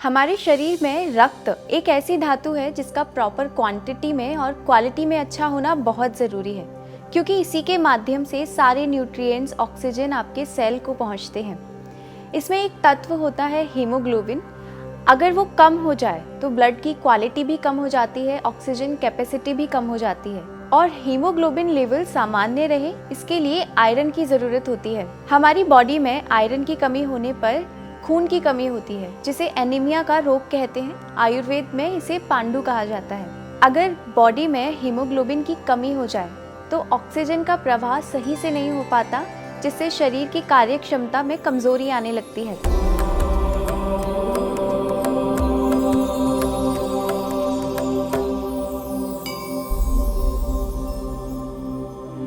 हमारे शरीर में रक्त एक ऐसी धातु है जिसका प्रॉपर क्वांटिटी में और क्वालिटी में अच्छा होना बहुत ज़रूरी है, क्योंकि इसी के माध्यम से सारे न्यूट्रिएंट्स, ऑक्सीजन आपके सेल को पहुंचते हैं। इसमें एक तत्व होता है हीमोग्लोबिन। अगर वो कम हो जाए तो ब्लड की क्वालिटी भी कम हो जाती है, ऑक्सीजन कैपेसिटी भी कम हो जाती है और हीमोग्लोबिन लेवल सामान्य रहे इसके लिए आयरन की ज़रूरत होती है। हमारी बॉडी में आयरन की कमी होने पर खून की कमी होती है, जिसे एनीमिया का रोग कहते हैं। आयुर्वेद में इसे पांडु कहा जाता है। अगर बॉडी में हीमोग्लोबिन की कमी हो जाए तो ऑक्सीजन का प्रवाह सही से नहीं हो पाता, जिससे शरीर की कार्य क्षमता में कमजोरी आने लगती है।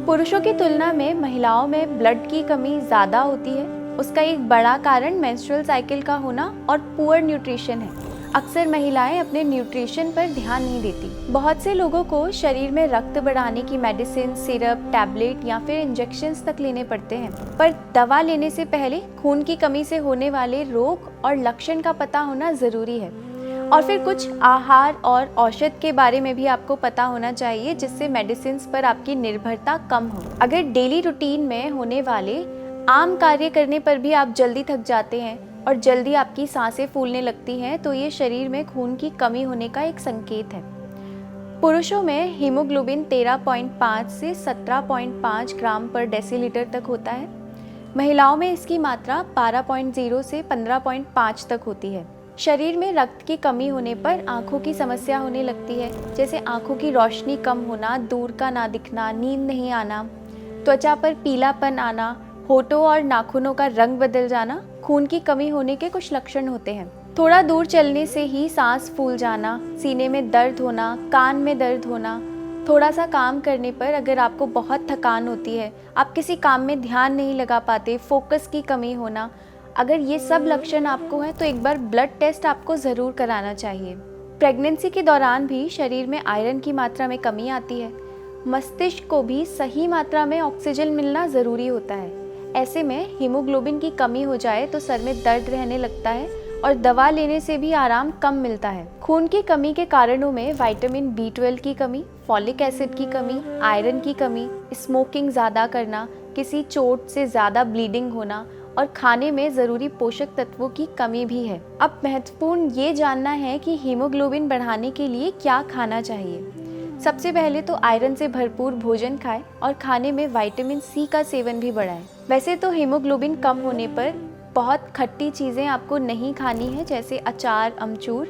पुरुषों की तुलना में महिलाओं में ब्लड की कमी ज़्यादा होती है। उसका एक बड़ा कारण मेंस्ट्रुअल साइकिल का होना और पुअर न्यूट्रिशन है। अक्सर महिलाएं अपने न्यूट्रिशन पर ध्यान नहीं देती। बहुत से लोगों को शरीर में रक्त बढ़ाने की मेडिसिन, सिरप, टैबलेट या फिर इंजेक्शंस तक लेने पड़ते हैं। पर दवा लेने से पहले खून की कमी से होने वाले रोग और लक्षण का पता होना ज़रूरी है। और फिर कुछ आहार और औषध के बारे में भी आपको पता होना चाहिए, जिससे मेडिसिन पर आपकी निर्भरता कम हो। अगर डेली रूटीन में होने वाले आम कार्य करने पर भी आप जल्दी थक जाते हैं और जल्दी आपकी सांसें फूलने लगती हैं, तो ये शरीर में खून की कमी होने का एक संकेत है। पुरुषों में हीमोग्लोबिन 13.5 से 17.5 ग्राम पर डेसीलीटर तक होता है। महिलाओं में इसकी मात्रा 12.0 से 15.5 तक होती है। शरीर में रक्त की कमी होने पर आंखों की समस्या होने लगती है, जैसे आंखों की रोशनी कम होना, दूर का ना दिखना, नींद नहीं आना, त्वचा पर पीलापन आना, होठों और नाखूनों का रंग बदल जाना खून की कमी होने के कुछ लक्षण होते हैं। थोड़ा दूर चलने से ही सांस फूल जाना, सीने में दर्द होना, कान में दर्द होना, थोड़ा सा काम करने पर अगर आपको बहुत थकान होती है, आप किसी काम में ध्यान नहीं लगा पाते, फोकस की कमी होना, अगर ये सब लक्षण आपको हैं तो एक बार ब्लड टेस्ट आपको ज़रूर कराना चाहिए। प्रेगनेंसी के दौरान भी शरीर में आयरन की मात्रा में कमी आती है। मस्तिष्क को भी सही मात्रा में ऑक्सीजन मिलना ज़रूरी होता है। ऐसे में हीमोग्लोबिन की कमी हो जाए तो सर में दर्द रहने लगता है और दवा लेने से भी आराम कम मिलता है। खून की कमी के कारणों में विटामिन B12 की कमी, फॉलिक एसिड की कमी, आयरन की कमी, स्मोकिंग ज़्यादा करना, किसी चोट से ज़्यादा ब्लीडिंग होना और खाने में ज़रूरी पोषक तत्वों की कमी भी है। अब महत्वपूर्ण ये जानना है कि हीमोग्लोबिन बढ़ाने के लिए क्या खाना चाहिए। सबसे पहले तो आयरन से भरपूर भोजन खाएं और खाने में विटामिन C का सेवन भी बढ़ाएं। वैसे तो हीमोग्लोबिन कम होने पर बहुत खट्टी चीज़ें आपको नहीं खानी है, जैसे अचार, अमचूर,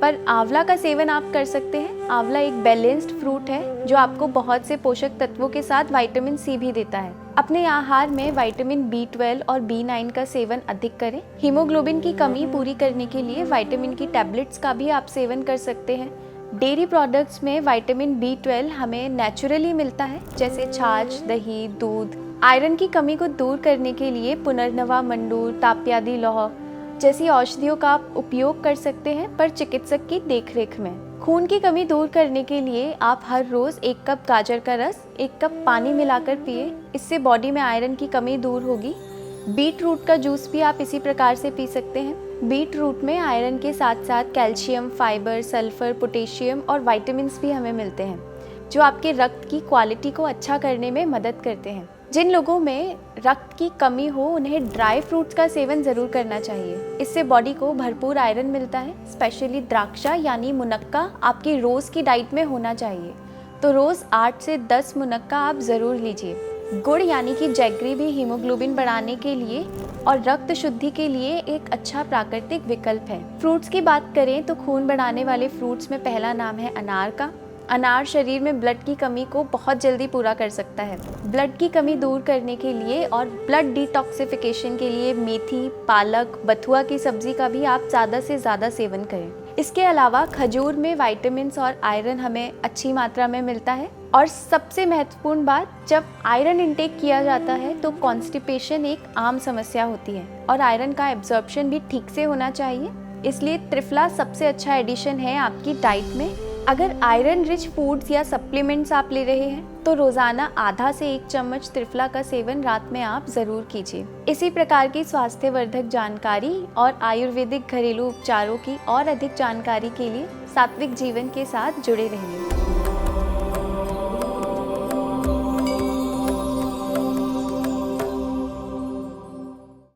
पर आंवला का सेवन आप कर सकते हैं। आंवला एक बैलेंस्ड फ्रूट है जो आपको बहुत से पोषक तत्वों के साथ विटामिन C भी देता है। अपने आहार में विटामिन B12 और B9 का सेवन अधिक करें। हीमोग्लोबिन की कमी पूरी करने के लिए विटामिन की टैबलेट्स का भी आप सेवन कर सकते हैं। डेयरी प्रोडक्ट्स में विटामिन B12 हमें नेचुरली मिलता है, जैसे छाछ, दही, दूध। आयरन की कमी को दूर करने के लिए पुनर्नवा मंडूर, ताप्यादि लौह जैसी औषधियों का आप उपयोग कर सकते हैं, पर चिकित्सक की देखरेख में। खून की कमी दूर करने के लिए आप हर रोज़ 1 कप गाजर का रस 1 कप पानी मिलाकर पिए। इससे बॉडी में आयरन की कमी दूर होगी। बीट रूट का जूस भी आप इसी प्रकार से पी सकते हैं। बीट रूट में आयरन के साथ साथ कैल्शियम, फाइबर, सल्फर, पोटेशियम और विटामिन्स भी हमें मिलते हैं, जो आपके रक्त की क्वालिटी को अच्छा करने में मदद करते हैं। जिन लोगों में रक्त की कमी हो उन्हें ड्राई फ्रूट्स का सेवन ज़रूर करना चाहिए। इससे बॉडी को भरपूर आयरन मिलता है। स्पेशली द्राक्षा यानी मुनक्का आपकी रोज़ की डाइट में होना चाहिए, तो रोज़ 8 से 10 मुनक्का आप ज़रूर लीजिए। गुड़ यानी कि जैगरी भी हीमोग्लोबिन बढ़ाने के लिए और रक्त शुद्धि के लिए एक अच्छा प्राकृतिक विकल्प है। फ्रूट्स की बात करें तो खून बढ़ाने वाले फ्रूट्स में पहला नाम है अनार का। अनार शरीर में ब्लड की कमी को बहुत जल्दी पूरा कर सकता है। ब्लड की कमी दूर करने के लिए और ब्लड डिटॉक्सिफिकेशन के लिए मेथी, पालक, बथुआ की सब्जी का भी आप ज़्यादा से ज़्यादा सेवन करें। इसके अलावा खजूर में विटामिन्स और आयरन हमें अच्छी मात्रा में मिलता है। और सबसे महत्वपूर्ण बात, जब आयरन इंटेक किया जाता है तो कॉन्स्टिपेशन एक आम समस्या होती है और आयरन का एब्जॉर्प्शन भी ठीक से होना चाहिए। इसलिए त्रिफला सबसे अच्छा एडिशन है आपकी डाइट में। अगर आयरन रिच फूड्स या सप्लीमेंट्स आप ले रहे हैं तो रोजाना आधा से 1 चम्मच त्रिफला का सेवन रात में आप जरूर कीजिए। इसी प्रकार की स्वास्थ्यवर्धक जानकारी और आयुर्वेदिक घरेलू उपचारों की और अधिक जानकारी के लिए सात्विक जीवन के साथ जुड़े रहिए।